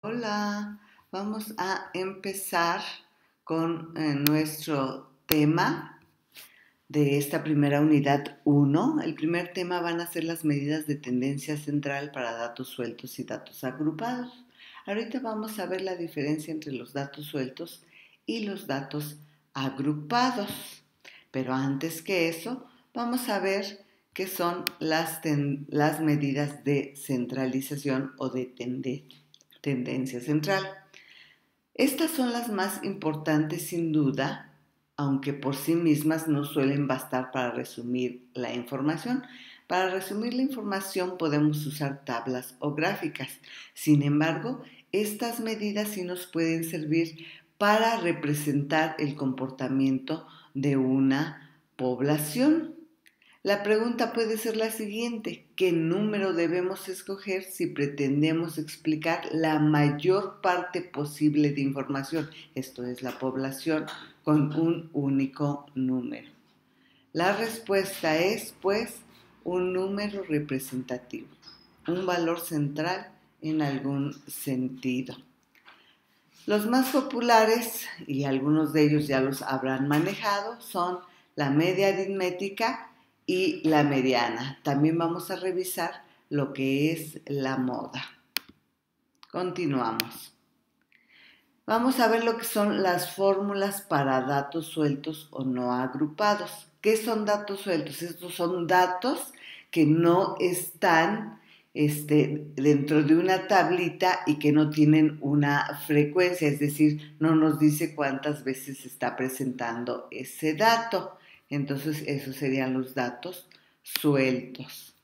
Hola, vamos a empezar con nuestro tema de esta primera unidad 1. El primer tema van a ser las medidas de tendencia central para datos sueltos y datos agrupados. Ahorita vamos a ver la diferencia entre los datos sueltos y los datos agrupados. Pero antes que eso, vamos a ver qué son las medidas de centralización o de tendencia central. Estas son las más importantes sin duda, aunque por sí mismas no suelen bastar para resumir la información. Para resumir la información podemos usar tablas o gráficas. Sin embargo, estas medidas sí nos pueden servir para representar el comportamiento de una población. La pregunta puede ser la siguiente: ¿qué número debemos escoger si pretendemos explicar la mayor parte posible de información? Esto es la población con un único número. La respuesta es, pues, un número representativo, un valor central en algún sentido. Los más populares, y algunos de ellos ya los habrán manejado, son la media aritmética y la mediana. También vamos a revisar lo que es la moda. Continuamos. Vamos a ver lo que son las fórmulas para datos sueltos o no agrupados. ¿Qué son datos sueltos? Estos son datos que no están dentro de una tablita y que no tienen una frecuencia, es decir, no nos dice cuántas veces se está presentando ese dato. Entonces, esos serían los datos sueltos.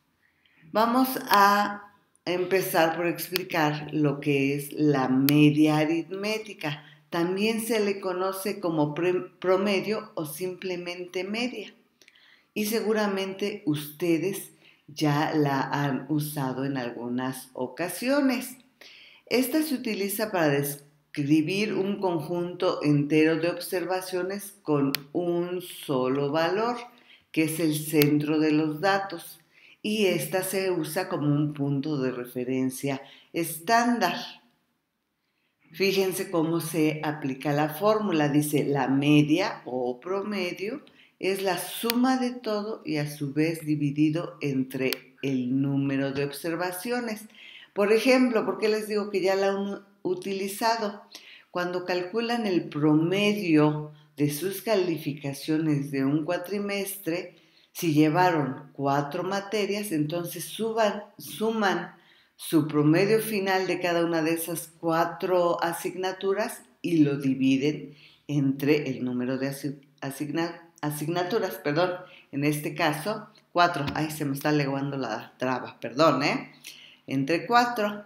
Vamos a empezar por explicar lo que es la media aritmética. También se le conoce como promedio o simplemente media. Y seguramente ustedes ya la han usado en algunas ocasiones. Esta se utiliza para describir un conjunto entero de observaciones con un solo valor, que es el centro de los datos, y esta se usa como un punto de referencia estándar. Fíjense cómo se aplica la fórmula. Dice: la media o promedio es la suma de todo y a su vez dividido entre el número de observaciones. Por ejemplo, ¿por qué les digo que ya la han utilizado? Cuando calculan el promedio de sus calificaciones de un cuatrimestre, si llevaron 4 materias, entonces suman su promedio final de cada una de esas 4 asignaturas y lo dividen entre el número de asignaturas, en este caso 4. Ay, se me está leguando la traba, entre 4.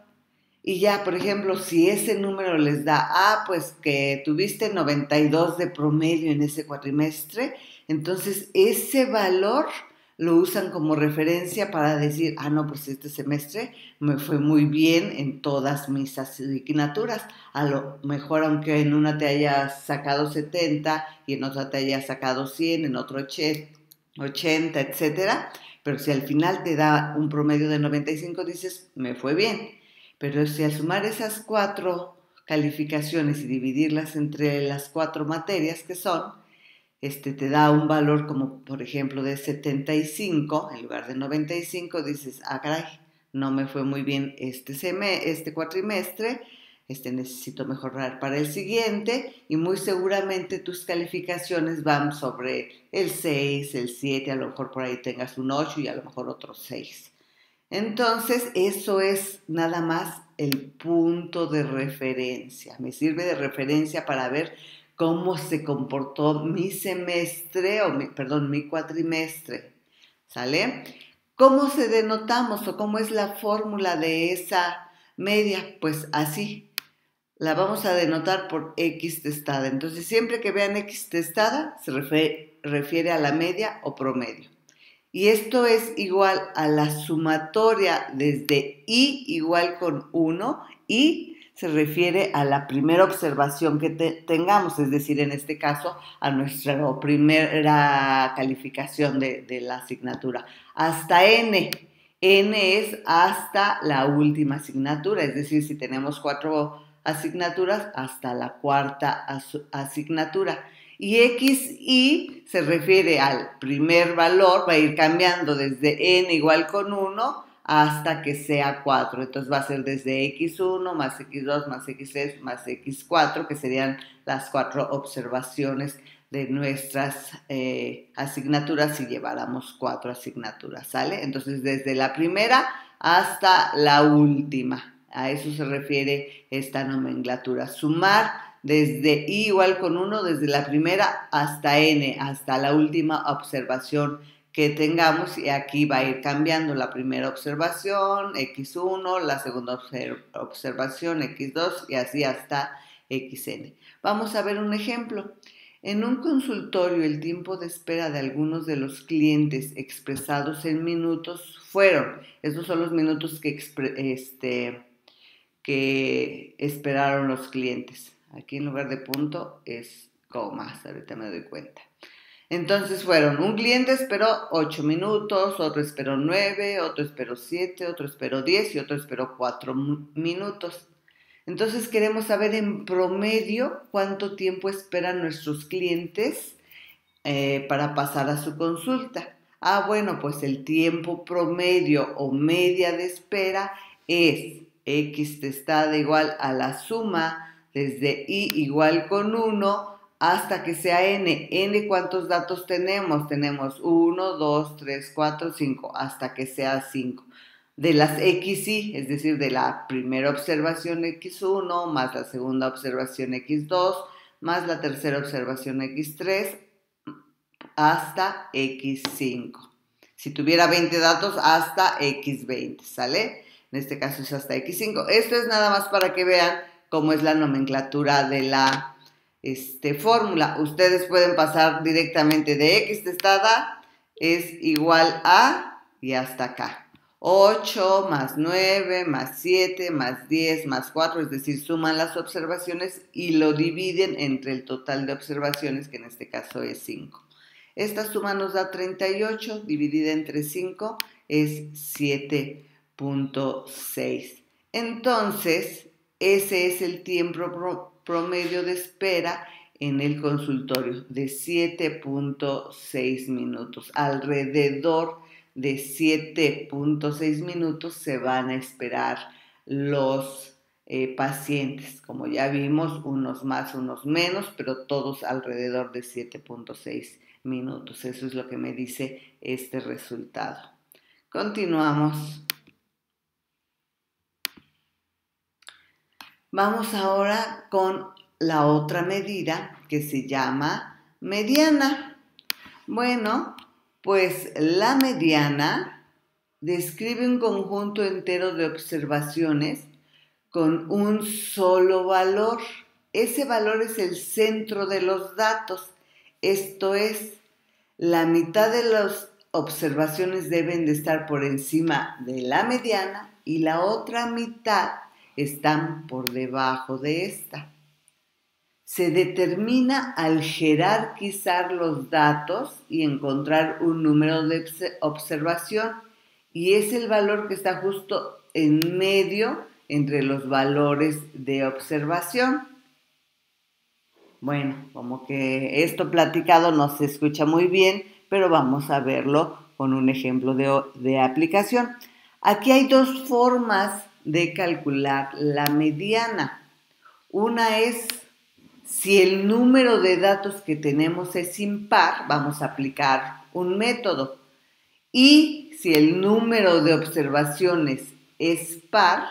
Y ya, por ejemplo, si ese número les da, pues que tuviste 92 de promedio en ese cuatrimestre, entonces ese valor lo usan como referencia para decir, no, pues este semestre me fue muy bien en todas mis asignaturas. A lo mejor, aunque en una te hayas sacado 70 y en otra te hayas sacado 100, en otro 80, etcétera, pero si al final te da un promedio de 95, dices, me fue bien. Pero si al sumar esas 4 calificaciones y dividirlas entre las 4 materias que son, te da un valor como, por ejemplo, de 75 en lugar de 95, dices, caray, no me fue muy bien este cuatrimestre, necesito mejorar para el siguiente, y muy seguramente tus calificaciones van sobre el 6, el 7, a lo mejor por ahí tengas un 8 y a lo mejor otro 6. Entonces, eso es nada más el punto de referencia. Me sirve de referencia para ver cómo se comportó mi semestre, mi cuatrimestre. ¿Sale? ¿Cómo se denotamos o cómo es la fórmula de esa media? Pues así, la vamos a denotar por X testada. Entonces, siempre que vean X testada, se refiere a la media o promedio. Y esto es igual a la sumatoria desde I igual con 1, y se refiere a la primera observación que tengamos, es decir, en este caso, a nuestra primera calificación de la asignatura, hasta N. N es hasta la última asignatura, es decir, si tenemos 4 asignaturas, hasta la cuarta asignatura. Y XY se refiere al primer valor, va a ir cambiando desde N igual con 1 hasta que sea 4. Entonces va a ser desde X1 más X2 más X3 más X4, que serían las 4 observaciones de nuestras asignaturas si lleváramos 4 asignaturas, ¿sale? Entonces, desde la primera hasta la última. A eso se refiere esta nomenclatura. Sumar desde I igual con 1, desde la primera hasta N, hasta la última observación que tengamos, y aquí va a ir cambiando la primera observación, X1, la segunda observación, X2, y así hasta XN. Vamos a ver un ejemplo. En un consultorio, el tiempo de espera de algunos de los clientes expresados en minutos fueron, estos son los minutos que esperaron los clientes. Aquí en lugar de punto es comas, ahorita me doy cuenta. Entonces fueron, un cliente esperó 8 minutos, otro esperó 9, otro esperó 7, otro esperó 10 y otro esperó 4 minutos. Entonces queremos saber en promedio cuánto tiempo esperan nuestros clientes para pasar a su consulta. Bueno, pues el tiempo promedio o media de espera es X testada igual a la suma desde I igual con 1 hasta que sea N. N, ¿cuántos datos tenemos? Tenemos 1, 2, 3, 4, 5, hasta que sea 5. De las XY, es decir, de la primera observación X1, más la segunda observación X2, más la tercera observación X3, hasta X5. Si tuviera 20 datos, hasta X20, ¿sale? En este caso es hasta X5. Esto es nada más para que vean cómo es la nomenclatura de la fórmula. Ustedes pueden pasar directamente de X testada es igual a y hasta acá. 8 más 9 más 7 más 10 más 4, es decir, suman las observaciones y lo dividen entre el total de observaciones, que en este caso es 5. Esta suma nos da 38, dividida entre 5 es 7.6. Entonces, ese es el tiempo promedio de espera en el consultorio, de 7.6 minutos. Alrededor de 7.6 minutos se van a esperar los pacientes. Como ya vimos, unos más, unos menos, pero todos alrededor de 7.6 minutos. Eso es lo que me dice este resultado. Continuamos. Vamos ahora con la otra medida que se llama mediana. Bueno, pues la mediana describe un conjunto entero de observaciones con un solo valor. Ese valor es el centro de los datos. Esto es, la mitad de las observaciones deben de estar por encima de la mediana y la otra mitad están por debajo de esta. Se determina al jerarquizar los datos y encontrar un número de observación, y es el valor que está justo en medio entre los valores de observación. Bueno, como que esto platicado no se escucha muy bien, pero vamos a verlo con un ejemplo de aplicación. Aquí hay dos formas de calcular la mediana. Una es, si el número de datos que tenemos es impar, vamos a aplicar un método. Y si el número de observaciones es par,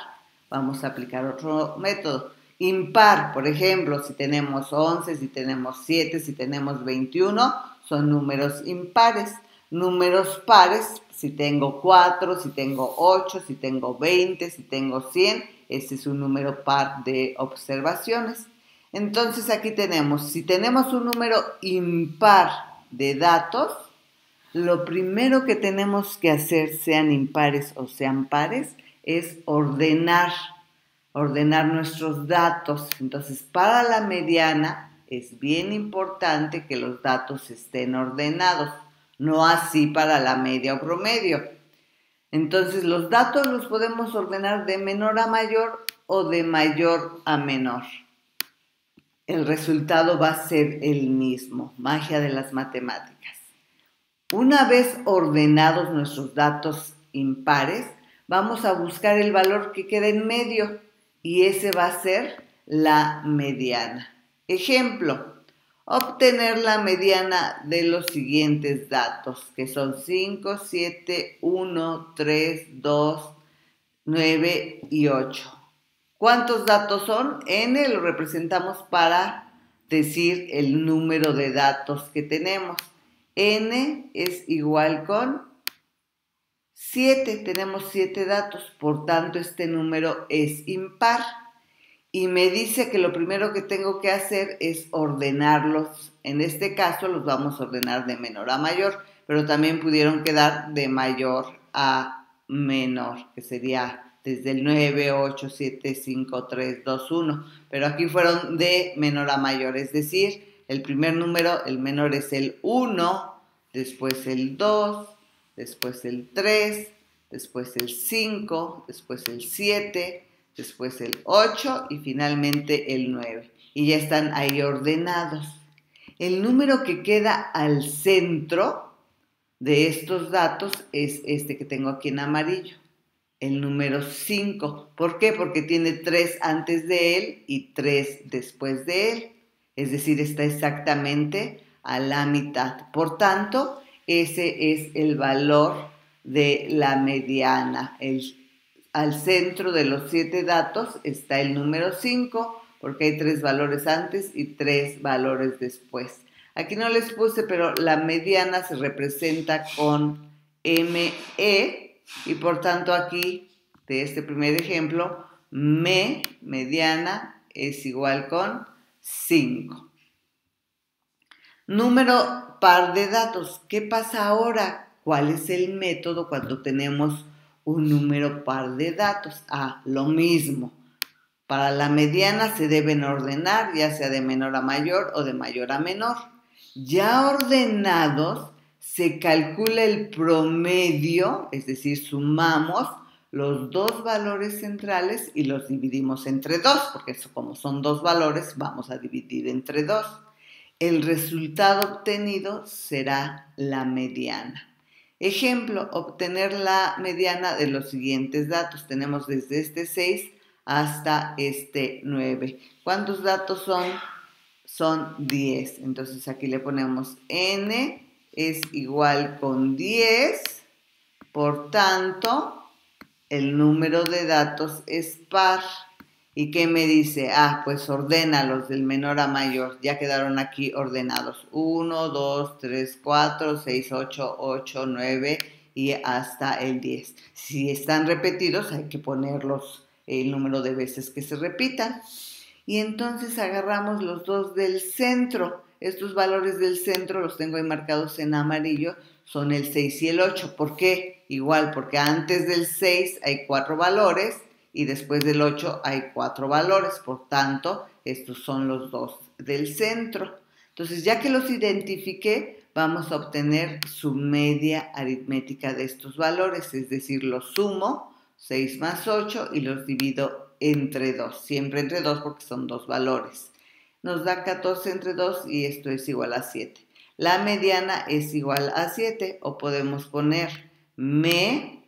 vamos a aplicar otro método. Impar, por ejemplo, si tenemos 11, si tenemos 7, si tenemos 21, son números impares. Números pares, si tengo 4, si tengo 8, si tengo 20, si tengo 100, ese es un número par de observaciones. Entonces aquí tenemos, si tenemos un número impar de datos, lo primero que tenemos que hacer, sean impares o sean pares, es ordenar nuestros datos. Entonces, para la mediana es bien importante que los datos estén ordenados, no así para la media o promedio. Entonces los datos los podemos ordenar de menor a mayor o de mayor a menor. El resultado va a ser el mismo, magia de las matemáticas. Una vez ordenados nuestros datos impares, vamos a buscar el valor que queda en medio y ese va a ser la mediana. Ejemplo, obtener la mediana de los siguientes datos, que son 5, 7, 1, 3, 2, 9 y 8. ¿Cuántos datos son? N lo representamos para decir el número de datos que tenemos. N es igual con 7, tenemos 7 datos, por tanto este número es impar. Y me dice que lo primero que tengo que hacer es ordenarlos. En este caso los vamos a ordenar de menor a mayor, pero también pudieron quedar de mayor a menor, que sería desde el 9, 8, 7, 5, 3, 2, 1. Pero aquí fueron de menor a mayor, es decir, el primer número, el menor es el 1, después el 2, después el 3, después el 5, después el 7, después el 8 y finalmente el 9. Y ya están ahí ordenados. El número que queda al centro de estos datos es este que tengo aquí en amarillo, el número 5. ¿Por qué? Porque tiene 3 antes de él y 3 después de él. Es decir, está exactamente a la mitad. Por tanto, ese es el valor de la mediana. Al centro de los 7 datos está el número 5, porque hay 3 valores antes y 3 valores después. Aquí no les puse, pero la mediana se representa con ME y por tanto aquí, de este primer ejemplo, mediana es igual con 5. Número par de datos. ¿Qué pasa ahora? ¿Cuál es el método cuando tenemos un número par de datos? Lo mismo. Para la mediana se deben ordenar, ya sea de menor a mayor o de mayor a menor. Ya ordenados, se calcula el promedio, es decir, sumamos los dos valores centrales y los dividimos entre 2, porque como son 2 valores, vamos a dividir entre 2. El resultado obtenido será la mediana. Ejemplo, obtener la mediana de los siguientes datos. Tenemos desde este 6 hasta este 9. ¿Cuántos datos son? Son 10. Entonces aquí le ponemos n es igual con 10. Por tanto, el número de datos es par. ¿Y qué me dice? Pues ordénalos del menor a mayor. Ya quedaron aquí ordenados. 1, 2, 3, 4, 6, 8, 8, 9 y hasta el 10. Si están repetidos, hay que ponerlos el número de veces que se repitan. Y entonces agarramos los dos del centro. Estos valores del centro los tengo ahí marcados en amarillo. Son el 6 y el 8. ¿Por qué? Igual, porque antes del 6 hay 4 valores y después del 8 hay 4 valores. Por tanto, estos son los dos del centro. Entonces, ya que los identifiqué, vamos a obtener su media aritmética de estos valores. Es decir, los sumo, 6 más 8, y los divido entre 2. Siempre entre 2 porque son 2 valores. Nos da 14 entre 2 y esto es igual a 7. La mediana es igual a 7 o podemos poner me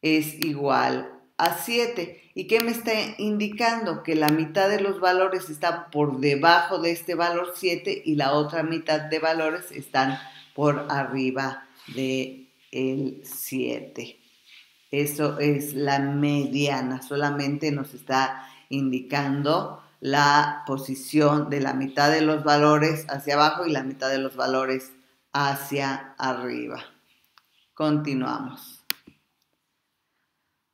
es igual a 7. ¿Y qué me está indicando? Que la mitad de los valores están por debajo de este valor 7 y la otra mitad de valores están por arriba del 7. Eso es la mediana, solamente nos está indicando la posición de la mitad de los valores hacia abajo y la mitad de los valores hacia arriba. Continuamos.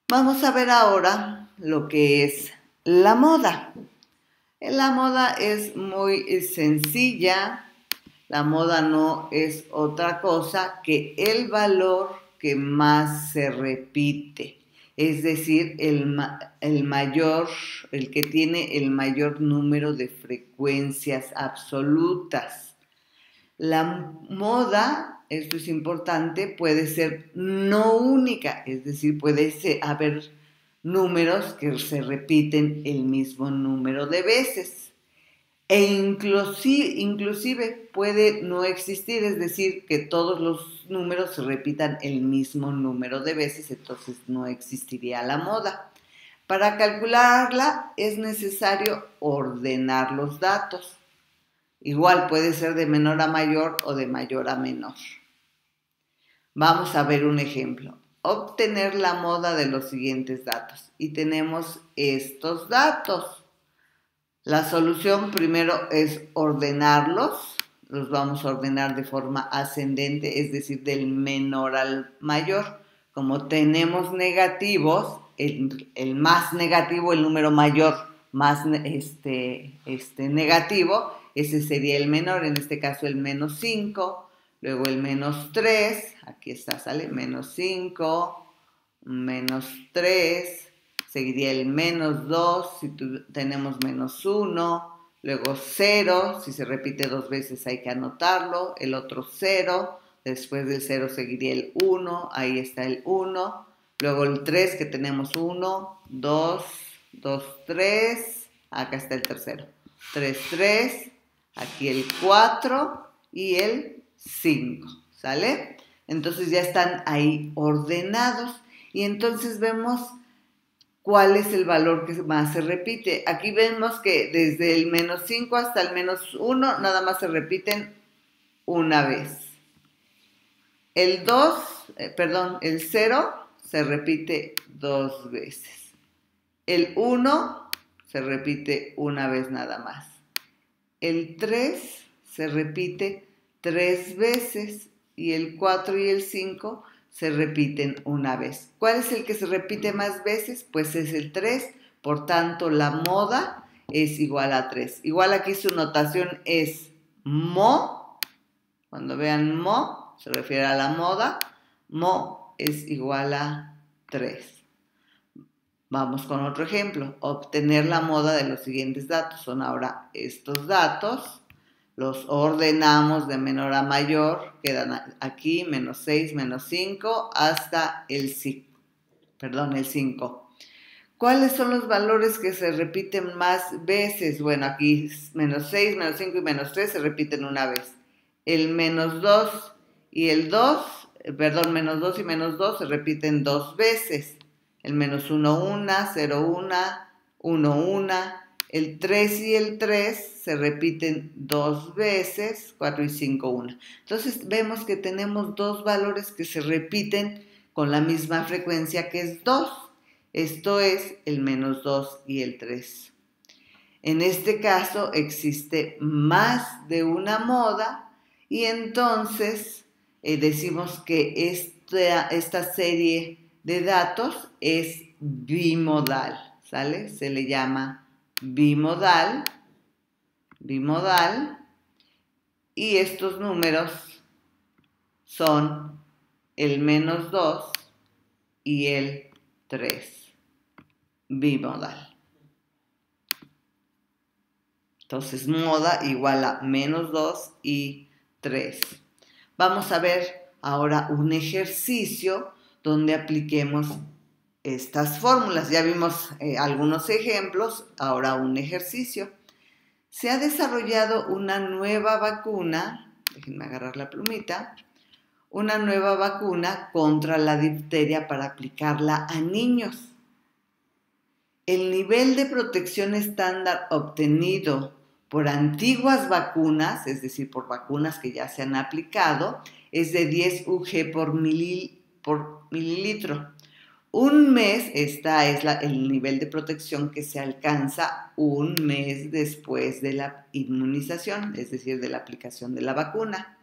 Vamos a ver ahora lo que es la moda. La moda es muy sencilla. La moda no es otra cosa que el valor que más se repite. Es decir, el que tiene el mayor número de frecuencias absolutas. La moda, esto es importante, puede ser no única, es decir, puede haber números que se repiten el mismo número de veces. E inclusive puede no existir, es decir, que todos los números se repitan el mismo número de veces, entonces no existiría la moda. Para calcularla es necesario ordenar los datos. Igual puede ser de menor a mayor o de mayor a menor. Vamos a ver un ejemplo. Obtener la moda de los siguientes datos. Y tenemos estos datos. La solución primero es ordenarlos. Los vamos a ordenar de forma ascendente, es decir, del menor al mayor. Como tenemos negativos, el más negativo, el número mayor más negativo, ese sería el menor, en este caso el menos 5, luego el menos 3, aquí está, sale, menos 5, menos 3, seguiría el menos 2, si tenemos menos 1, luego 0, si se repite dos veces hay que anotarlo, el otro 0, después del 0 seguiría el 1, ahí está el 1, luego el 3 que tenemos 1, 2, 2, 3, acá está el tercero, 3, 3, aquí el 4 y el 5, ¿sale? Entonces ya están ahí ordenados y entonces vemos cuál es el valor que más se repite. Aquí vemos que desde el menos 5 hasta el menos 1 nada más se repiten una vez. El 0 se repite dos veces. El 1 se repite una vez nada más. El 3 se repite 3 veces y el 4 y el 5 se repiten una vez. ¿Cuál es el que se repite más veces? Pues es el 3, por tanto la moda es igual a 3. Igual aquí su notación es mo, cuando vean mo se refiere a la moda, mo es igual a 3. Vamos con otro ejemplo, obtener la moda de los siguientes datos. Son ahora estos datos. Los ordenamos de menor a mayor, quedan aquí menos 6, menos 5, hasta el 5. ¿Cuáles son los valores que se repiten más veces? Bueno, aquí menos 6, menos 5 y menos 3 se repiten una vez. El menos 2 y el 2, menos 2 y menos 2 se repiten dos veces. El menos 1, 1, 0, 1, 1, 1. El 3 y el 3 se repiten dos veces, 4 y 5, 1. Entonces vemos que tenemos dos valores que se repiten con la misma frecuencia que es 2. Esto es el menos 2 y el 3. En este caso existe más de una moda y entonces decimos que esta serie de datos es bimodal, ¿sale? Se le llama bimodal, y estos números son el menos 2 y el 3, bimodal. Entonces, moda igual a menos 2 y 3. Vamos a ver ahora un ejercicio donde apliquemos estas fórmulas. Ya vimos algunos ejemplos, ahora un ejercicio. Se ha desarrollado una nueva vacuna, déjenme agarrar la plumita, una nueva vacuna contra la difteria para aplicarla a niños. El nivel de protección estándar obtenido por antiguas vacunas, es decir, por vacunas que ya se han aplicado, es de 10 UG por mililitro. Un mes, esta es el nivel de protección que se alcanza un mes después de la inmunización, es decir, de la aplicación de la vacuna.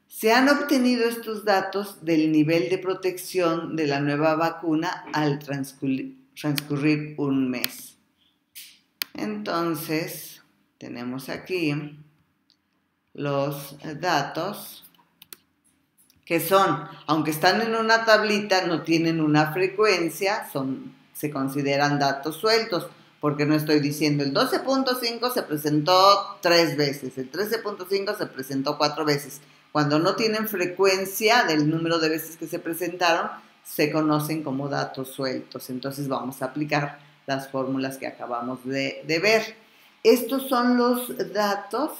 Se han obtenido estos datos del nivel de protección de la nueva vacuna al transcurrir un mes. Entonces, tenemos aquí los datos que son, aunque están en una tablita, no tienen una frecuencia, se consideran datos sueltos. porque no estoy diciendo el 12.5 se presentó 3 veces, el 13.5 se presentó 4 veces. Cuando no tienen frecuencia del número de veces que se presentaron, se conocen como datos sueltos. Entonces vamos a aplicar las fórmulas que acabamos de ver. Estos son los datos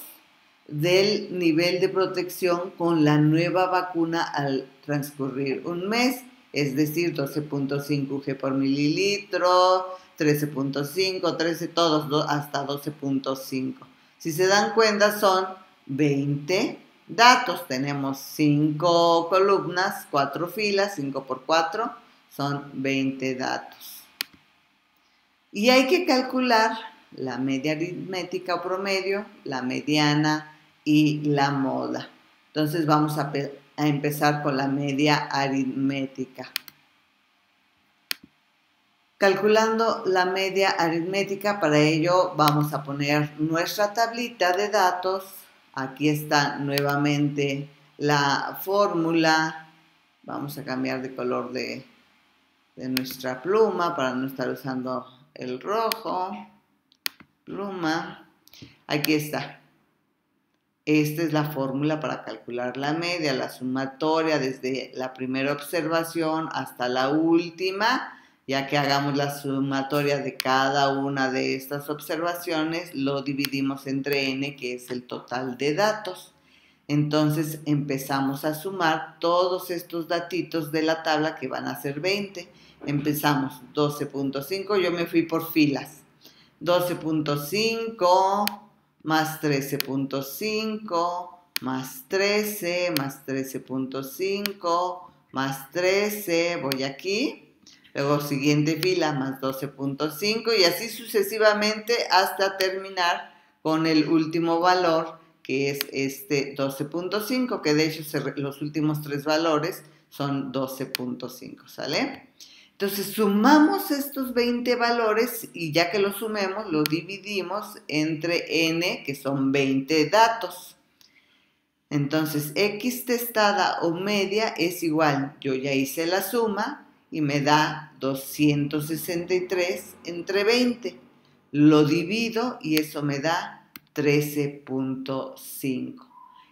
del nivel de protección con la nueva vacuna al transcurrir un mes, es decir, 12.5 UG por mililitro, 13.5, 13, todos hasta 12.5. Si se dan cuenta, son 20 datos. Tenemos 5 columnas, 4 filas, 5 por 4, son 20 datos. Y hay que calcular la media aritmética o promedio, la mediana y la moda. Entonces vamos a empezar con la media aritmética. Calculando la media aritmética, para ello vamos a poner nuestra tablita de datos. Aquí está nuevamente la fórmula. Vamos a cambiar de color de nuestra pluma para no estar usando el rojo. Pluma. Aquí está. Esta es la fórmula para calcular la media, la sumatoria desde la primera observación hasta la última. Ya que hagamos la sumatoria de cada una de estas observaciones, lo dividimos entre n, que es el total de datos. Entonces empezamos a sumar todos estos datitos de la tabla, que van a ser 20. Empezamos 12.5, yo me fui por filas. 12.5 más 13.5 más 13 más 13.5 más 13, voy aquí. Luego siguiente fila más 12.5 y así sucesivamente hasta terminar con el último valor, que es este 12.5, que de hecho los últimos 3 valores son 12.5, ¿sale? Entonces sumamos estos 20 valores y ya que los sumemos, lo dividimos entre n, que son 20 datos. Entonces x testada o media es igual, yo ya hice la suma, y me da 263 entre 20. Lo divido y eso me da 13.5.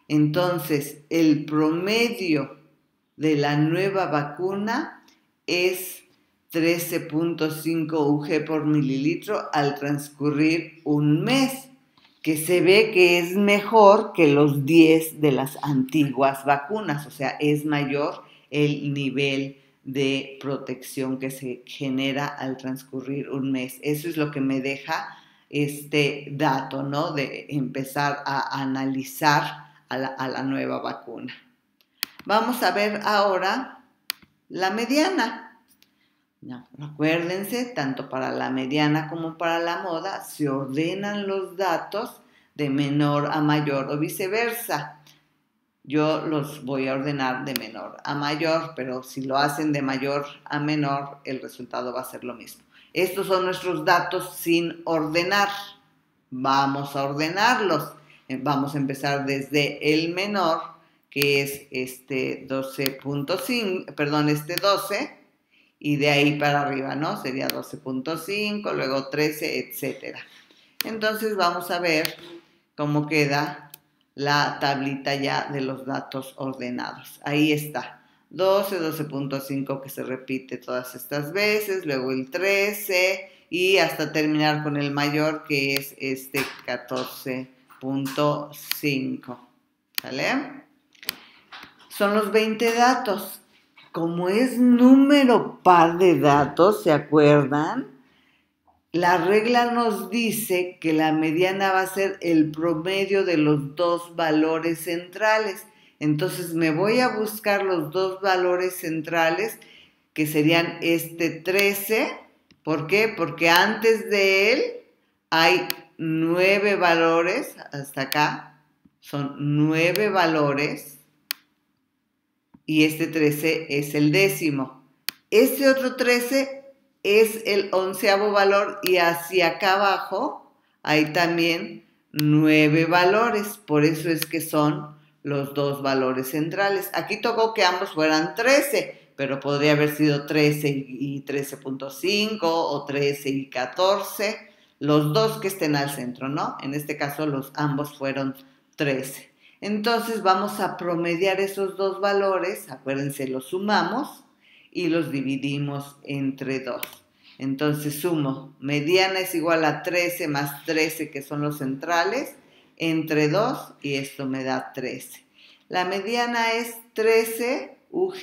Entonces, el promedio de la nueva vacuna es 13.5 UG por mililitro al transcurrir un mes, que se ve que es mejor que los 10 de las antiguas vacunas, o sea, es mayor el nivel de protección que se genera al transcurrir un mes. Eso es lo que me deja este dato, ¿no? De empezar a analizar a la nueva vacuna. Vamos a ver ahora la mediana. No, acuérdense, tanto para la mediana como para la moda, se ordenan los datos de menor a mayor o viceversa. Yo los voy a ordenar de menor a mayor, pero si lo hacen de mayor a menor, el resultado va a ser lo mismo. Estos son nuestros datos sin ordenar. Vamos a ordenarlos. Vamos a empezar desde el menor, que es este 12.5, perdón, este 12, y de ahí para arriba, ¿no? Sería 12.5, luego 13, etc. Entonces vamos a ver cómo queda la tablita ya de los datos ordenados. Ahí está, 12, 12.5 que se repite todas estas veces, luego el 13 y hasta terminar con el mayor, que es este 14.5. ¿Sale? Son los 20 datos. Como es número par de datos, ¿se acuerdan? La regla nos dice que la mediana va a ser el promedio de los dos valores centrales. Entonces me voy a buscar los dos valores centrales, que serían este 13. ¿Por qué? Porque antes de él hay 9 valores, hasta acá son 9 valores, y este 13 es el décimo. Este otro 13 es el 11º valor y hacia acá abajo hay también 9 valores. Por eso es que son los dos valores centrales. Aquí tocó que ambos fueran 13, pero podría haber sido 13 y 13.5 o 13 y 14. los dos que estén al centro, ¿no? En este caso ambos fueron 13. Entonces vamos a promediar esos dos valores, acuérdense, los sumamos y los dividimos entre 2. Entonces sumo, mediana es igual a 13 más 13 que son los centrales, entre 2 y esto me da 13. La mediana es 13 UG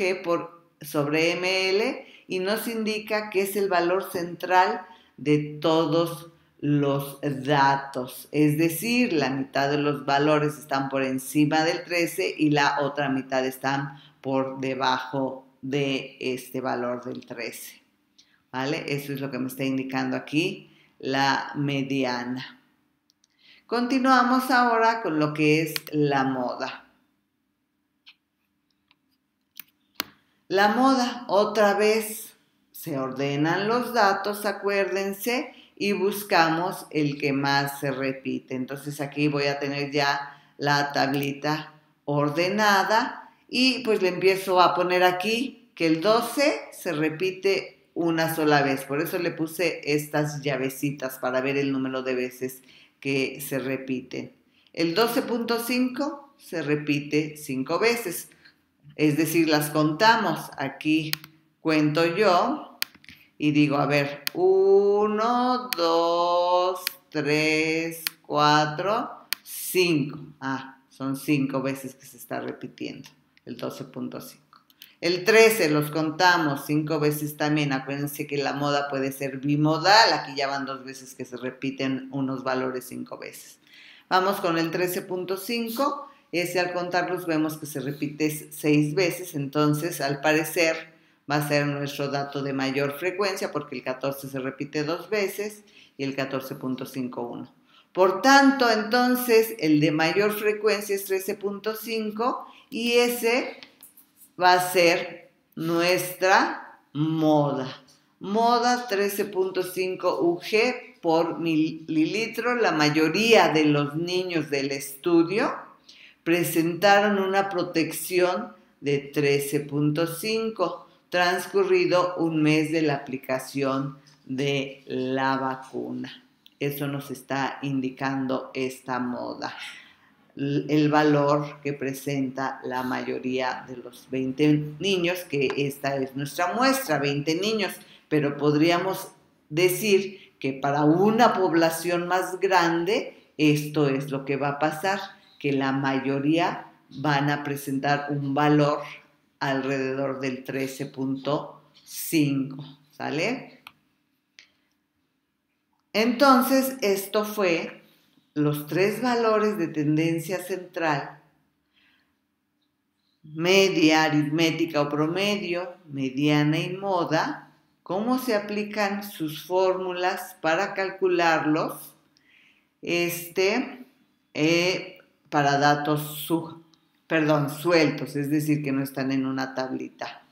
sobre ML y nos indica que es el valor central de todos los datos. Es decir, la mitad de los valores están por encima del 13 y la otra mitad están por debajo de este valor del 13. ¿Vale? Eso es lo que me está indicando aquí la mediana. Continuamos ahora con lo que es la moda. La moda, otra vez, se ordenan los datos, acuérdense, y buscamos el que más se repite. Entonces aquí voy a tener ya la tablita ordenada y pues le empiezo a poner aquí que el 12 se repite una sola vez. Por eso le puse estas llavecitas para ver el número de veces que se repiten. El 12.5 se repite 5 veces. Es decir, las contamos. Aquí cuento yo y digo, a ver, 1, 2, 3, 4, 5. Son 5 veces que se está repitiendo el 12.5. El 13 los contamos 5 veces también. Acuérdense que la moda puede ser bimodal. Aquí ya van 2 veces que se repiten unos valores 5 veces. Vamos con el 13.5. Ese al contarlos vemos que se repite 6 veces. Entonces, al parecer, va a ser nuestro dato de mayor frecuencia porque el 14 se repite 2 veces y el 14.5, 1. Por tanto, entonces, el de mayor frecuencia es 13.5 y ese va a ser nuestra moda. Moda 13.5 UG por mililitro. La mayoría de los niños del estudio presentaron una protección de 13.5, transcurrido un mes de la aplicación de la vacuna. Eso nos está indicando esta moda. El valor que presenta la mayoría de los 20 niños, que esta es nuestra muestra, 20 niños, pero podríamos decir que para una población más grande esto es lo que va a pasar, que la mayoría van a presentar un valor alrededor del 13.5, ¿sale? Entonces, esto fue los 3 valores de tendencia central: media, aritmética o promedio, mediana y moda. ¿Cómo se aplican sus fórmulas para calcularlos? Para datos sueltos, es decir, que no están en una tablita.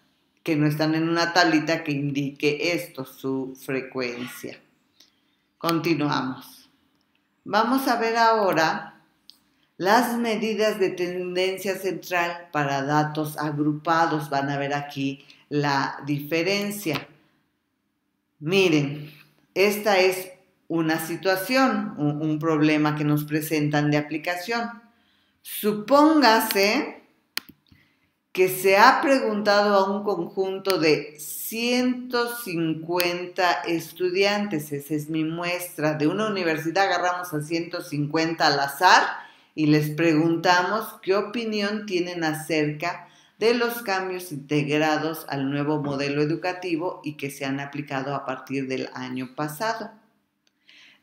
Que no están en una tablita que indique esto, su frecuencia. Continuamos. Vamos a ver ahora las medidas de tendencia central para datos agrupados. Van a ver aquí la diferencia. Miren, esta es una situación, un problema que nos presentan de aplicación. Supóngase que se ha preguntado a un conjunto de 150 estudiantes, esa es mi muestra, de una universidad agarramos a 150 al azar y les preguntamos qué opinión tienen acerca de los cambios integrados al nuevo modelo educativo y que se han aplicado a partir del año pasado.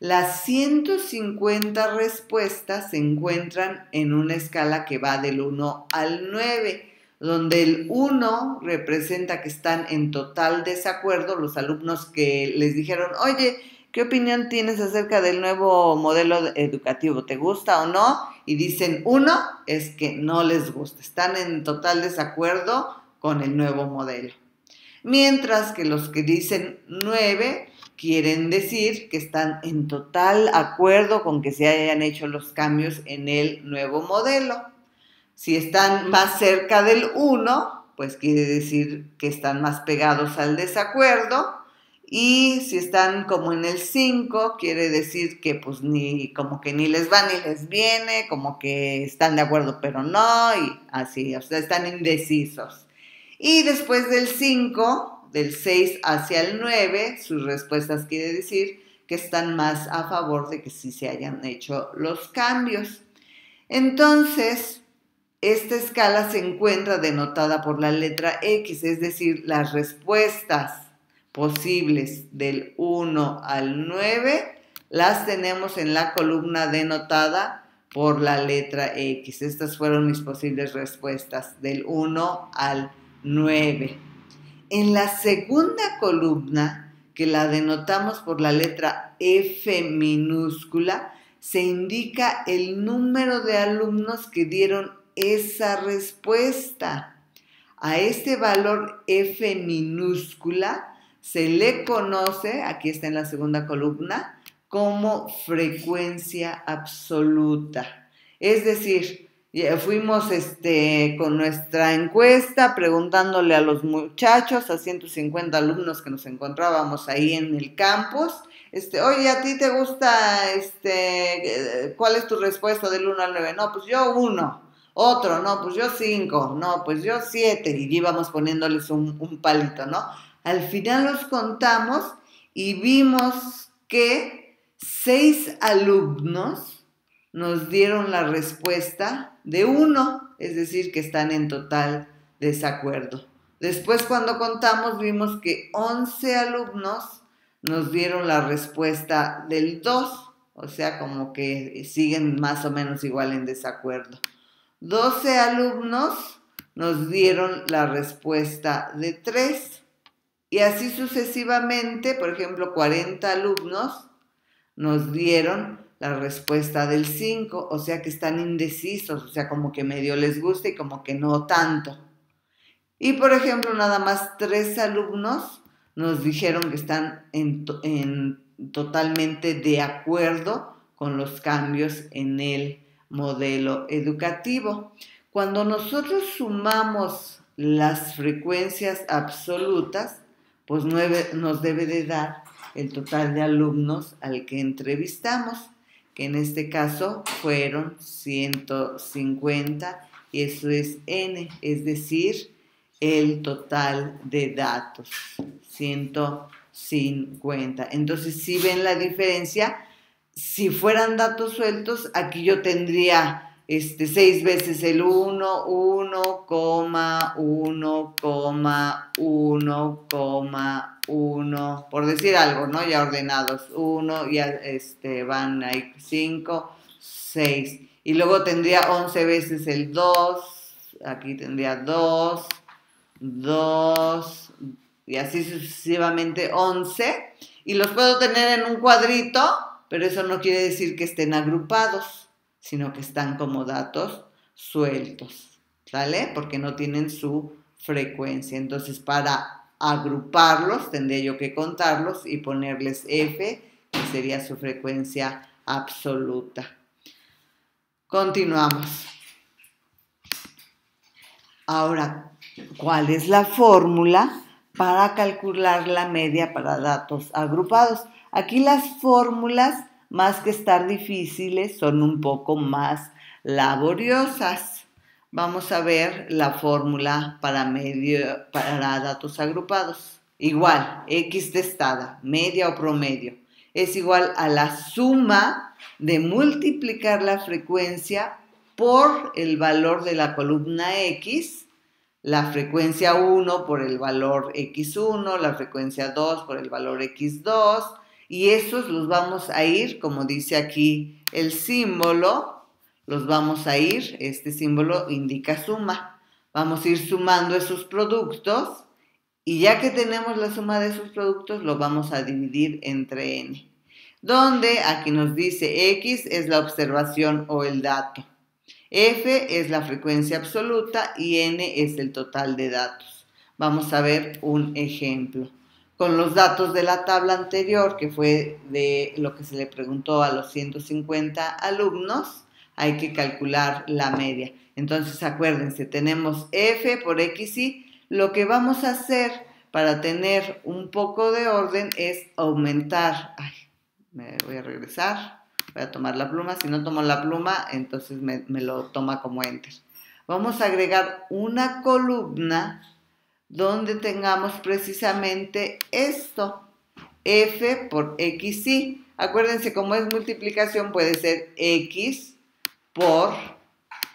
Las 150 respuestas se encuentran en una escala que va del 1 al 9, donde el 1 representa que están en total desacuerdo los alumnos que les dijeron, oye, ¿qué opinión tienes acerca del nuevo modelo educativo? ¿Te gusta o no? Y dicen 1 es que no les gusta, están en total desacuerdo con el nuevo modelo. Mientras que los que dicen 9 quieren decir que están en total acuerdo con que se hayan hecho los cambios en el nuevo modelo. Si están más cerca del 1, pues quiere decir que están más pegados al desacuerdo. Y si están como en el 5, quiere decir que pues como que ni les va ni les viene, como que están de acuerdo pero no, y así, o sea, están indecisos. Y después del 5, del 6 hacia el 9, sus respuestas quiere decir que están más a favor de que sí se hayan hecho los cambios. Entonces, esta escala se encuentra denotada por la letra X, es decir, las respuestas posibles del 1 al 9 las tenemos en la columna denotada por la letra X. Estas fueron mis posibles respuestas del 1 al 9. En la segunda columna, que la denotamos por la letra F minúscula, se indica el número de alumnos que dieron esa respuesta. A este valor F minúscula se le conoce, aquí está en la segunda columna, como frecuencia absoluta. Es decir, fuimos con nuestra encuesta preguntándole a los muchachos, a 150 alumnos que nos encontrábamos ahí en el campus, oye, ¿a ti te gusta, cuál es tu respuesta del 1 al 9? No, pues yo 1. Otro, no, pues yo 5, no, pues yo 7, y íbamos poniéndoles un palito, ¿no? Al final los contamos y vimos que 6 alumnos nos dieron la respuesta de 1, es decir, que están en total desacuerdo. Después, cuando contamos, vimos que 11 alumnos nos dieron la respuesta del 2, o sea, como que siguen más o menos igual en desacuerdo. 12 alumnos nos dieron la respuesta de 3 y así sucesivamente. Por ejemplo, 40 alumnos nos dieron la respuesta del 5, o sea que están indecisos, o sea, como que medio les gusta y como que no tanto. Y por ejemplo, nada más 3 alumnos nos dijeron que están totalmente de acuerdo con los cambios en el modelo educativo. Cuando nosotros sumamos las frecuencias absolutas, pues nos debe de dar el total de alumnos al que entrevistamos, que en este caso fueron 150, y eso es N, es decir, el total de datos, 150. Entonces, si ven la diferencia, si fueran datos sueltos, aquí yo tendría 6 veces el 1, 1, 1, 1, 1, por decir algo, ¿no? Ya ordenados, 1, ya van ahí 5, 6. Y luego tendría 11 veces el 2, aquí tendría 2, 2, y así sucesivamente 11. Y los puedo tener en un cuadrito, pero eso no quiere decir que estén agrupados, sino que están como datos sueltos, ¿sale? Porque no tienen su frecuencia. Entonces, para agruparlos, tendría yo que contarlos y ponerles F, que sería su frecuencia absoluta. Continuamos. Ahora, ¿cuál es la fórmula para calcular la media para datos agrupados? Aquí las fórmulas, más que estar difíciles, son un poco más laboriosas. Vamos a ver la fórmula para datos agrupados. Igual, X testada, media o promedio, es igual a la suma de multiplicar la frecuencia por el valor de la columna X, la frecuencia 1 por el valor X1, la frecuencia 2 por el valor X2, y esos los vamos a ir, como dice aquí el símbolo, los vamos a ir, este símbolo indica suma. Vamos a ir sumando esos productos y ya que tenemos la suma de esos productos, lo vamos a dividir entre n. Donde aquí nos dice X es la observación o el dato, F es la frecuencia absoluta y N es el total de datos. Vamos a ver un ejemplo. Con los datos de la tabla anterior, que fue de lo que se le preguntó a los 150 alumnos, hay que calcular la media. Entonces, acuérdense, tenemos F por XY. Lo que vamos a hacer para tener un poco de orden es aumentar. Ay, me voy a regresar. Voy a tomar la pluma. Si no tomo la pluma, entonces me lo toma como enter. Vamos a agregar una columna donde tengamos precisamente esto. F por XY. Acuérdense, como es multiplicación, puede ser X por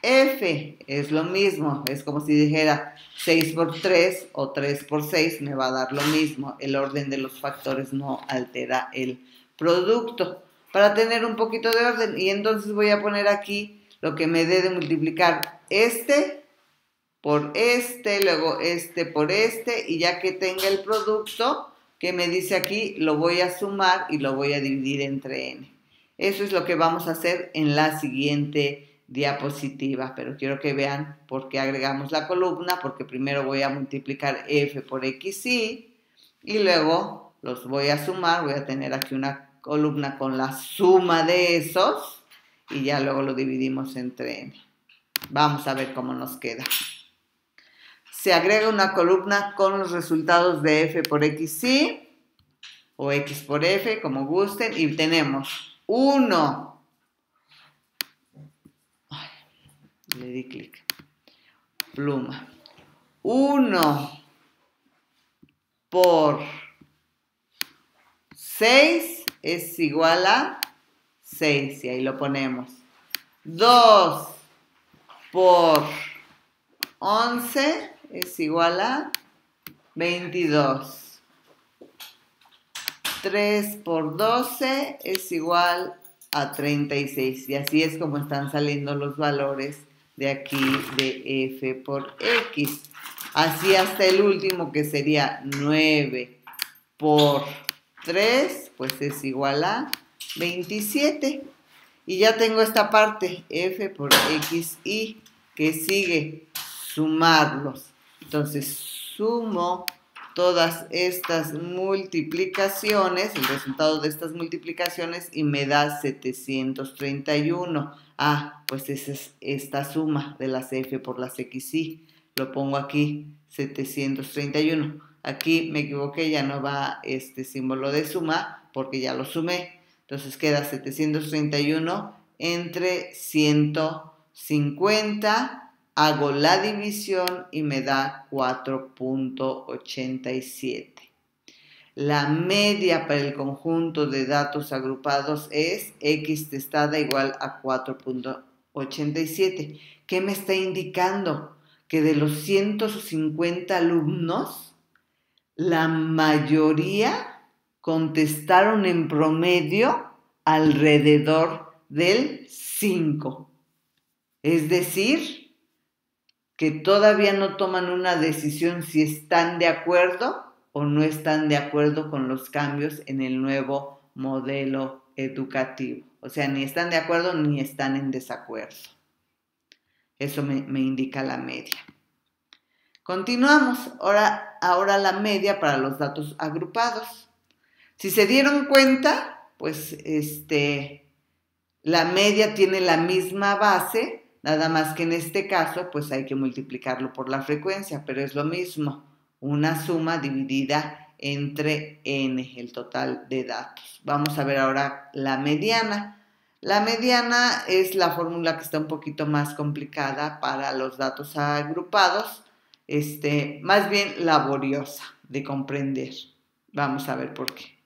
F. Es lo mismo. Es como si dijera 6 por 3 o 3 por 6 me va a dar lo mismo. El orden de los factores no altera el producto. Para tener un poquito de orden. Y entonces voy a poner aquí lo que me dé de multiplicar este por este, luego este por este. Y ya que tenga el producto que me dice aquí, lo voy a sumar y lo voy a dividir entre n. Eso es lo que vamos a hacer en la siguiente diapositiva, pero quiero que vean por qué agregamos la columna, porque primero voy a multiplicar f por xy y luego los voy a sumar. Voy a tener aquí una columna con la suma de esos y ya luego lo dividimos entre n. Vamos a ver cómo nos queda. Se agrega una columna con los resultados de f por xy o x por f, como gusten, y tenemos 1. Le di clic. Pluma. 1 por 6 es igual a 6, y ahí lo ponemos. 2 por 11 es igual a 22. 3 por 12 es igual a 36. Y así es como están saliendo los valores de aquí de f por x. Así hasta el último, que sería 9 por 3, pues es igual a 27. Y ya tengo esta parte, f por xy, que sigue sumarlos. Entonces sumo todas estas multiplicaciones, el resultado de estas multiplicaciones, y me da 731. Pues esa es esta suma de las f por las xy. Lo pongo aquí, 731. Aquí me equivoqué, ya no va este símbolo de suma porque ya lo sumé. Entonces queda 731 entre 150. Hago la división y me da 4.87. La media para el conjunto de datos agrupados es x testada igual a 4.87. ¿Qué me está indicando? Que de los 150 alumnos, la mayoría contestaron en promedio alrededor del 5. Es decir, que todavía no toman una decisión si están de acuerdo o no están de acuerdo con los cambios en el nuevo modelo educativo. O sea, ni están de acuerdo ni están en desacuerdo. Eso me indica la media. Continuamos. Ahora la media para los datos agrupados. Si se dieron cuenta, pues la media tiene la misma base. Nada más que en este caso, pues hay que multiplicarlo por la frecuencia, pero es lo mismo, una suma dividida entre n, el total de datos. Vamos a ver ahora la mediana. La mediana es la fórmula que está un poquito más complicada para los datos agrupados, más bien laboriosa de comprender. Vamos a ver por qué.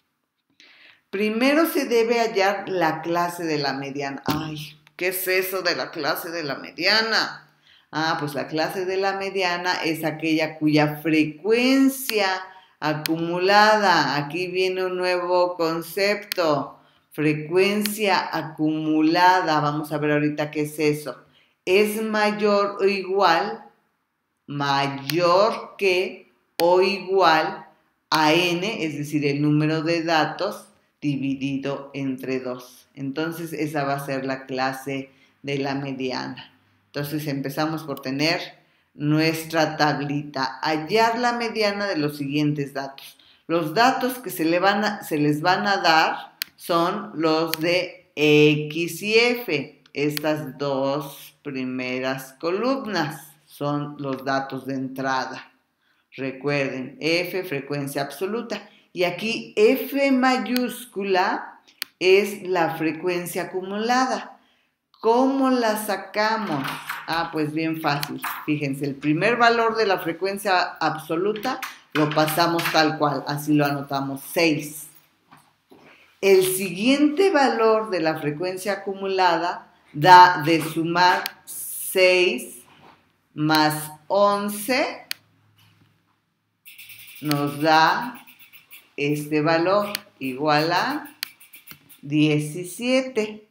Primero se debe hallar la clase de la mediana. ¿Qué es eso de la clase de la mediana? Pues la clase de la mediana es aquella cuya frecuencia acumulada, aquí viene un nuevo concepto, frecuencia acumulada, vamos a ver ahorita qué es eso, es mayor que o igual a n, es decir, el número de datos dividido entre 2. Entonces esa va a ser la clase de la mediana. Entonces empezamos por tener nuestra tablita. Hallar la mediana de los siguientes datos. Los datos que se les van a dar son los de X y F. Estas dos primeras columnas son los datos de entrada. Recuerden, F, frecuencia absoluta. Y aquí F mayúscula es la frecuencia acumulada. ¿Cómo la sacamos? Ah, pues bien fácil. Fíjense, el primer valor de la frecuencia absoluta lo pasamos tal cual, así lo anotamos, 6. El siguiente valor de la frecuencia acumulada da de sumar 6 más 11, nos da este valor igual a 17.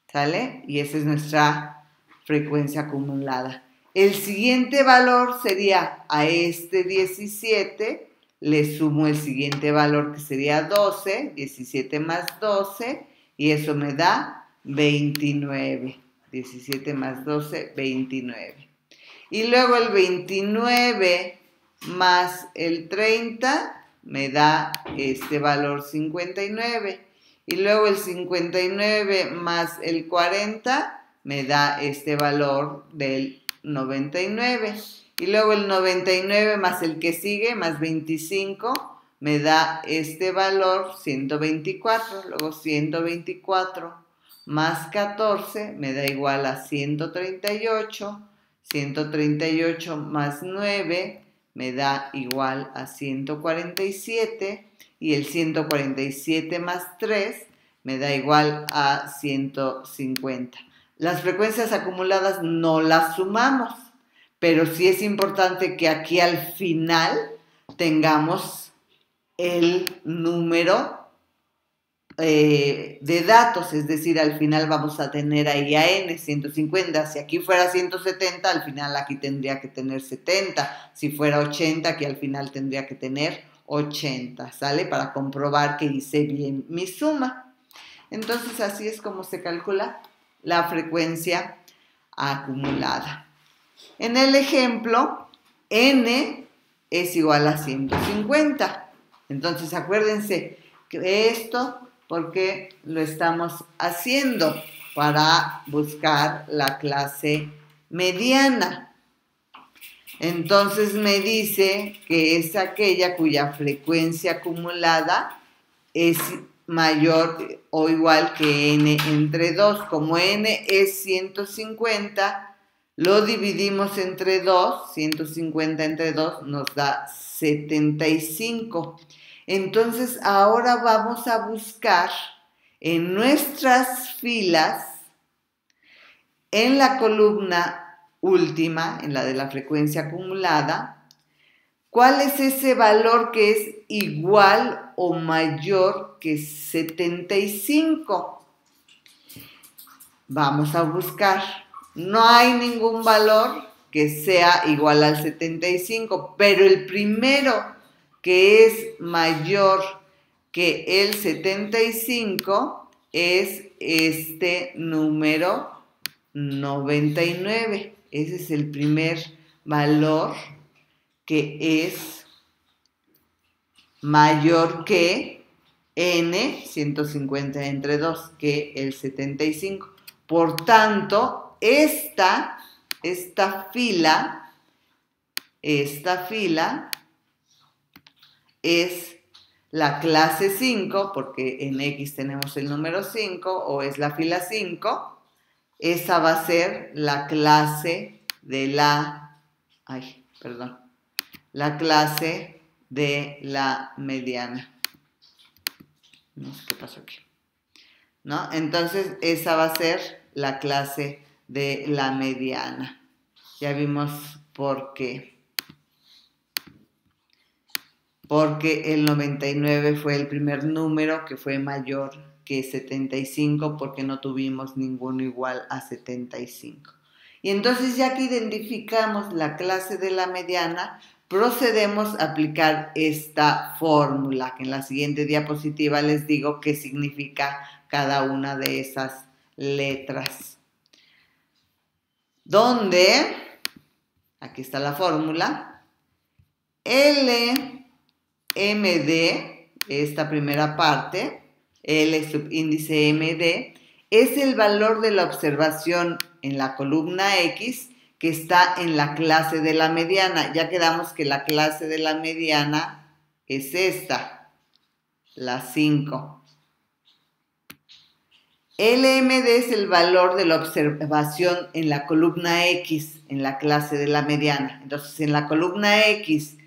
¿Sale? Y esa es nuestra frecuencia acumulada. El siguiente valor sería a este 17, le sumo el siguiente valor que sería 12, 17 más 12, y eso me da 29. 17 más 12, 29. Y luego el 29 más el 30 me da este valor 59. Y luego el 59 más el 40 me da este valor del 99. Y luego el 99 más el que sigue, más 25, me da este valor 124. Luego 124 más 14 me da igual a 138. 138 más 9 me da igual a 147. Y el 147 más 3 me da igual a 150. Las frecuencias acumuladas no las sumamos, pero sí es importante que aquí al final tengamos el número de datos, es decir, al final vamos a tener ahí a n, 150. Si aquí fuera 170, al final aquí tendría que tener 70. Si fuera 80, aquí al final tendría que tener 80, ¿sale? Para comprobar que hice bien mi suma. Entonces, así es como se calcula la frecuencia acumulada. En el ejemplo, n es igual a 150. Entonces, acuérdense que esto, porque lo estamos haciendo para buscar la clase mediana. Entonces me dice que es aquella cuya frecuencia acumulada es mayor o igual que n entre 2. Como n es 150, lo dividimos entre 2, 150 entre 2 nos da 75. Entonces ahora vamos a buscar en nuestras filas, en la columna última, en la de la frecuencia acumulada, ¿cuál es ese valor que es igual o mayor que 75? Vamos a buscar. No hay ningún valor que sea igual al 75, pero el primero que es mayor que el 75 es este número 99. Ese es el primer valor que es mayor que n, 150 entre 2, que el 75. Por tanto, esta fila es la clase 5, porque en X tenemos el número 5, o es la fila 5. Esa va a ser la clase de la clase de la mediana. No sé qué pasó aquí, ¿no? Entonces, esa va a ser la clase de la mediana. Ya vimos por qué. Porque el 99 fue el primer número que fue mayor que 75, porque no tuvimos ninguno igual a 75. Y entonces, ya que identificamos la clase de la mediana, procedemos a aplicar esta fórmula, que en la siguiente diapositiva les digo qué significa cada una de esas letras. Donde, aquí está la fórmula, LMD, esta primera parte, L subíndice MD, es el valor de la observación en la columna X que está en la clase de la mediana. Ya quedamos que la clase de la mediana es esta, la 5. LMD es el valor de la observación en la columna X, en la clase de la mediana. Entonces, en la columna X,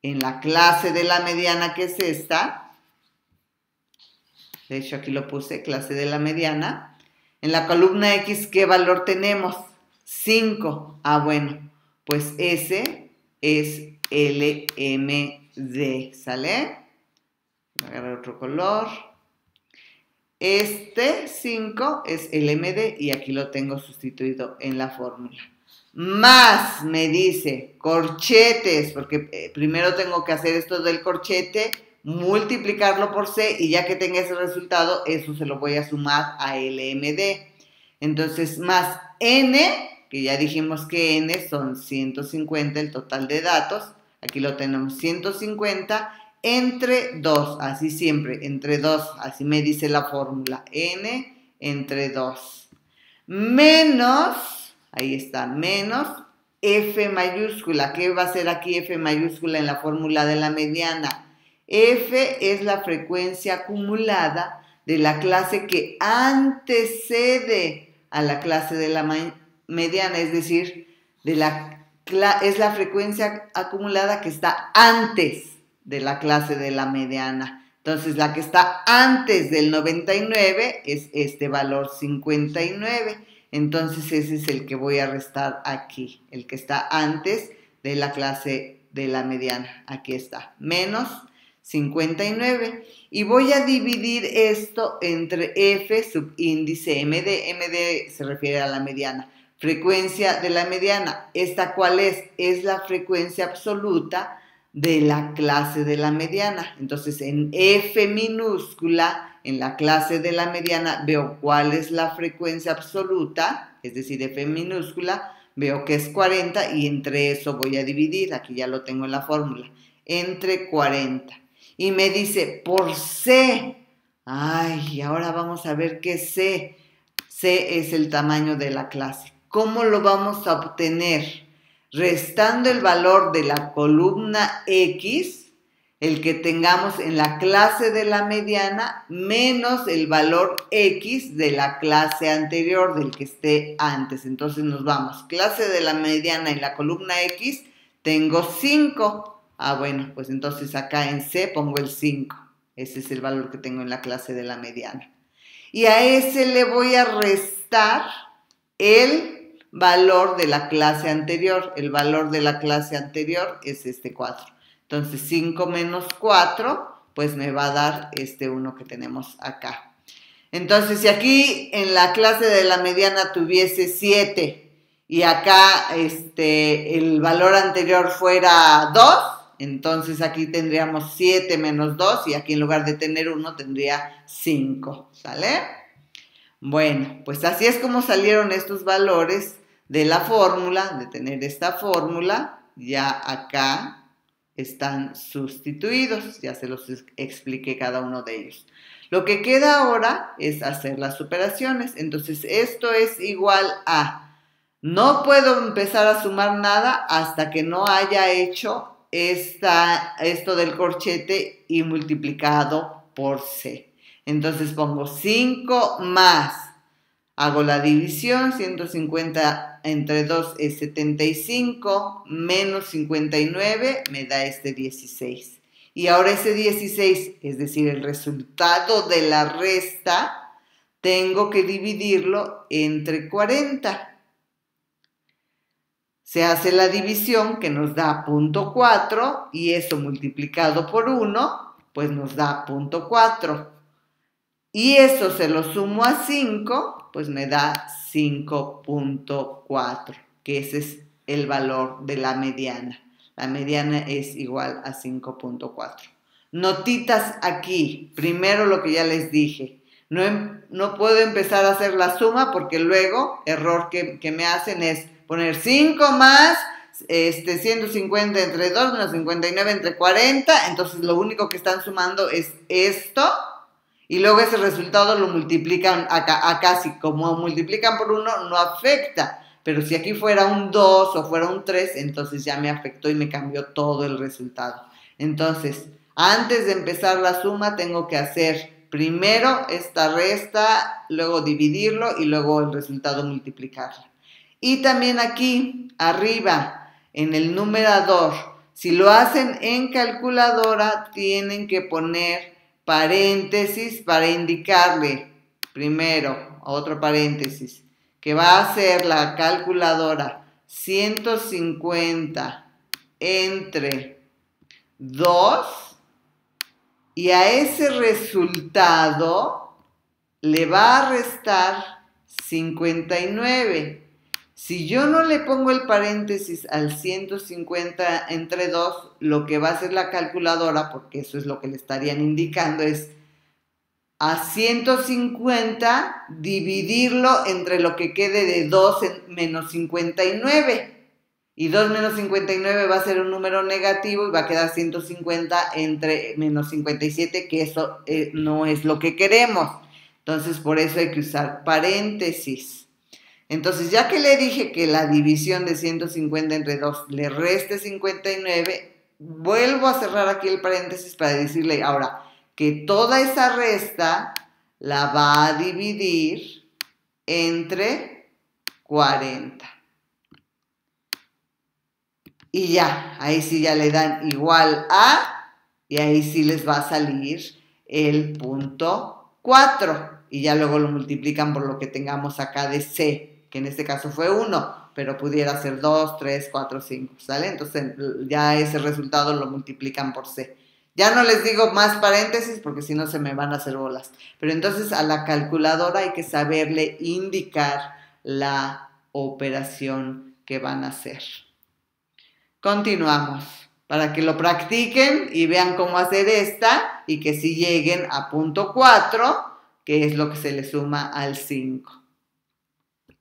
en la clase de la mediana, que es esta, de hecho aquí lo puse, clase de la mediana, en la columna X, ¿qué valor tenemos? 5. Ah, bueno, pues ese es LMD, ¿sale? Voy a agarrar otro color. Este 5 es LMD y aquí lo tengo sustituido en la fórmula. Más me dice corchetes, porque primero tengo que hacer esto del corchete, multiplicarlo por C y ya que tenga ese resultado, eso se lo voy a sumar a LMD. Entonces, más N, que ya dijimos que N son 150 el total de datos. Aquí lo tenemos 150 entre 2, así siempre, entre 2, así me dice la fórmula, N entre 2. Menos, ahí está, menos F mayúscula. ¿Qué va a ser aquí F mayúscula en la fórmula de la mediana? F es la frecuencia acumulada de la clase que antecede a la clase de la mediana, es decir, es la frecuencia acumulada que está antes de la clase de la mediana. Entonces, la que está antes del 99 es este valor 59. Entonces, ese es el que voy a restar aquí, el que está antes de la clase de la mediana. Aquí está, menos 59. Y voy a dividir esto entre F subíndice MD. MD se refiere a la mediana. Frecuencia de la mediana. ¿Esta cuál es? Es la frecuencia absoluta de la clase de la mediana. Entonces, en F minúscula, en la clase de la mediana, veo cuál es la frecuencia absoluta, es decir, F minúscula, veo que es 40 y entre eso voy a dividir, aquí ya lo tengo en la fórmula, entre 40. Y me dice, por C, ay, ahora vamos a ver qué es C. C es el tamaño de la clase. ¿Cómo lo vamos a obtener? Restando el valor de la columna X, el que tengamos en la clase de la mediana, menos el valor X de la clase anterior, del que esté antes. Entonces nos vamos, clase de la mediana en la columna X, tengo 5. Ah, bueno, pues entonces acá en C pongo el 5. Ese es el valor que tengo en la clase de la mediana. Y a ese le voy a restar el valor de la clase anterior. El valor de la clase anterior es este 4. Entonces 5 menos 4, pues me va a dar este 1 que tenemos acá. Entonces, si aquí en la clase de la mediana tuviese 7 y acá el valor anterior fuera 2, entonces aquí tendríamos 7 menos 2 y aquí en lugar de tener 1 tendría 5, ¿sale? Bueno, pues así es como salieron estos valores de la fórmula, de tener esta fórmula, ya acá están sustituidos, ya se los expliqué cada uno de ellos. Lo que queda ahora es hacer las operaciones, entonces esto es igual a, no puedo empezar a sumar nada hasta que no haya hecho esto del corchete y multiplicado por C. Entonces pongo 5 más, hago la división, 150 entre 2 es 75, menos 59 me da este 16. Y ahora ese 16, es decir, el resultado de la resta, tengo que dividirlo entre 40. Se hace la división que nos da 0.4 y eso multiplicado por 1, pues nos da 0.4. Y eso se lo sumo a 5, pues me da 5.4, que ese es el valor de la mediana. La mediana es igual a 5.4. Notitas aquí. Primero lo que ya les dije. No puedo empezar a hacer la suma porque luego, error que me hacen es poner 5 más 150 entre 2 menos 59 entre 40. Entonces lo único que están sumando es esto. Y luego ese resultado lo multiplican acá. Acá sí, como multiplican por 1, no afecta. Pero si aquí fuera un 2 o fuera un 3, entonces ya me afectó y me cambió todo el resultado. Entonces, antes de empezar la suma, tengo que hacer primero esta resta, luego dividirlo y luego el resultado multiplicarlo. Y también aquí, arriba, en el numerador, si lo hacen en calculadora, tienen que poner paréntesis para indicarle, primero, otro paréntesis, que va a ser la calculadora 150 entre 2 y a ese resultado le va a restar 59. Si yo no le pongo el paréntesis al 150 entre 2, lo que va a hacer la calculadora, porque eso es lo que le estarían indicando, es a 150 dividirlo entre lo que quede de 2 menos 59. Y 2 menos 59 va a ser un número negativo y va a quedar 150 entre menos 57, que eso no es lo que queremos. Entonces, por eso hay que usar paréntesis. Entonces, ya que le dije que la división de 150 entre 2 le reste 59, vuelvo a cerrar aquí el paréntesis para decirle ahora que toda esa resta la va a dividir entre 40. Y ya, ahí sí ya le dan igual a, y ahí sí les va a salir el punto 4. Y ya luego lo multiplican por lo que tengamos acá de C, que en este caso fue 1, pero pudiera ser 2, 3, 4, 5, ¿sale? Entonces ya ese resultado lo multiplican por C. Ya no les digo más paréntesis porque si no se me van a hacer bolas. Pero entonces a la calculadora hay que saberle indicar la operación que van a hacer. Continuamos para que lo practiquen y vean cómo hacer esta y que si lleguen a punto 4, que es lo que se le suma al 5.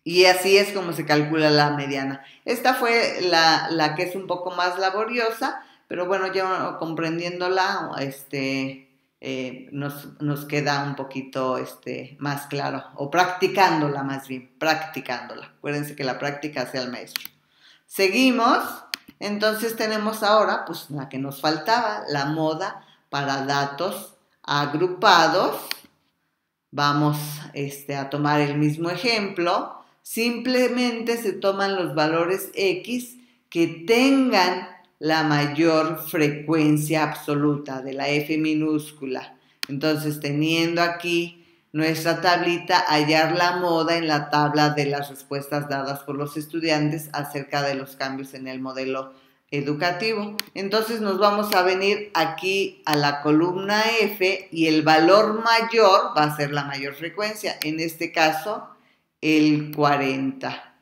Y así es como se calcula la mediana. Esta fue la que es un poco más laboriosa, pero bueno, ya comprendiéndola, nos queda un poquito más claro, o practicándola más bien, practicándola. Acuérdense que la práctica hace al maestro. Seguimos, entonces tenemos ahora, pues la que nos faltaba, la moda para datos agrupados. Vamos a tomar el mismo ejemplo. Simplemente se toman los valores X que tengan la mayor frecuencia absoluta de la F minúscula. Entonces, teniendo aquí nuestra tablita, hallar la moda en la tabla de las respuestas dadas por los estudiantes acerca de los cambios en el modelo educativo. Entonces nos vamos a venir aquí a la columna F y el valor mayor va a ser la mayor frecuencia, en este caso el 40.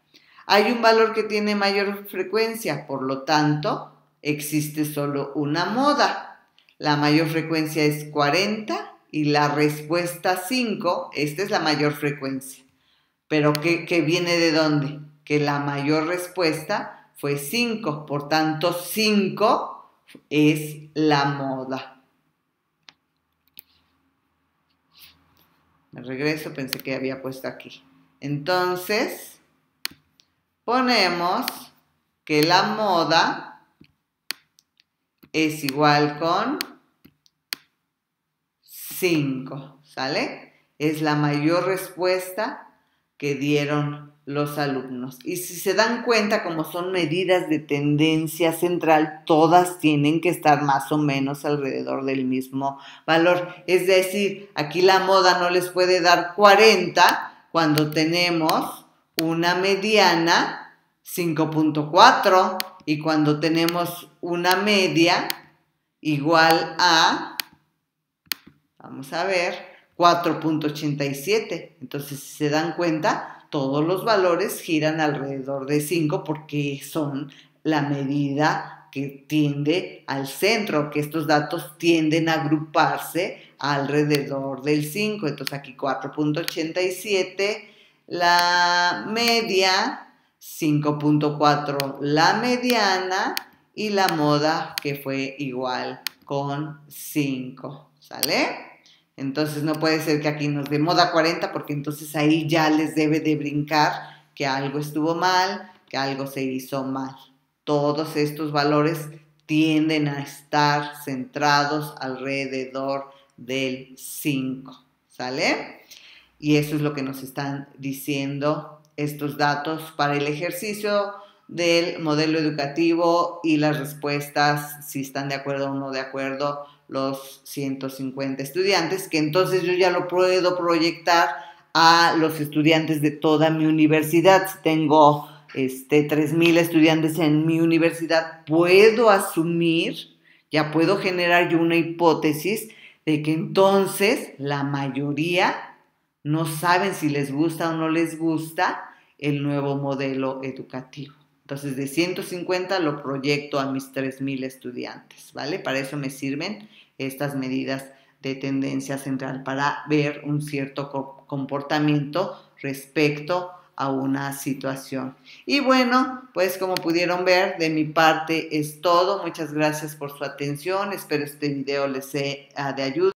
Hay un valor que tiene mayor frecuencia, por lo tanto existe solo una moda. La mayor frecuencia es 40 y la respuesta 5, esta es la mayor frecuencia. Pero ¿qué viene de dónde? Que la mayor respuesta fue 5, por tanto 5 es la moda. Me regreso, pensé que había puesto aquí. Entonces, ponemos que la moda es igual con 5, ¿sale? Es la mayor respuesta que dieron los alumnos. Y si se dan cuenta, como son medidas de tendencia central, todas tienen que estar más o menos alrededor del mismo valor. Es decir, aquí la moda no les puede dar 40 cuando tenemos una mediana 5.4 y cuando tenemos una media igual a, vamos a ver, 4.87. Entonces, si se dan cuenta, todos los valores giran alrededor de 5 porque son la medida que tiende al centro, que estos datos tienden a agruparse alrededor del 5. Entonces aquí 4.87, la media, 5.4 la mediana y la moda que fue igual con 5, ¿sale? Entonces no puede ser que aquí nos dé moda 40 porque entonces ahí ya les debe de brincar que algo estuvo mal, que algo se hizo mal. Todos estos valores tienden a estar centrados alrededor del 5, ¿sale? Y eso es lo que nos están diciendo estos datos para el ejercicio del modelo educativo y las respuestas, si están de acuerdo o no de acuerdo los 150 estudiantes, que entonces yo ya lo puedo proyectar a los estudiantes de toda mi universidad. Si tengo 3,000 estudiantes en mi universidad, puedo asumir, ya puedo generar yo una hipótesis de que entonces la mayoría no saben si les gusta o no les gusta el nuevo modelo educativo. Entonces, de 150 lo proyecto a mis 3,000 estudiantes, ¿vale? Para eso me sirven estas medidas de tendencia central, para ver un cierto comportamiento respecto a una situación. Y bueno, pues como pudieron ver, de mi parte es todo. Muchas gracias por su atención. Espero este video les sea de ayuda.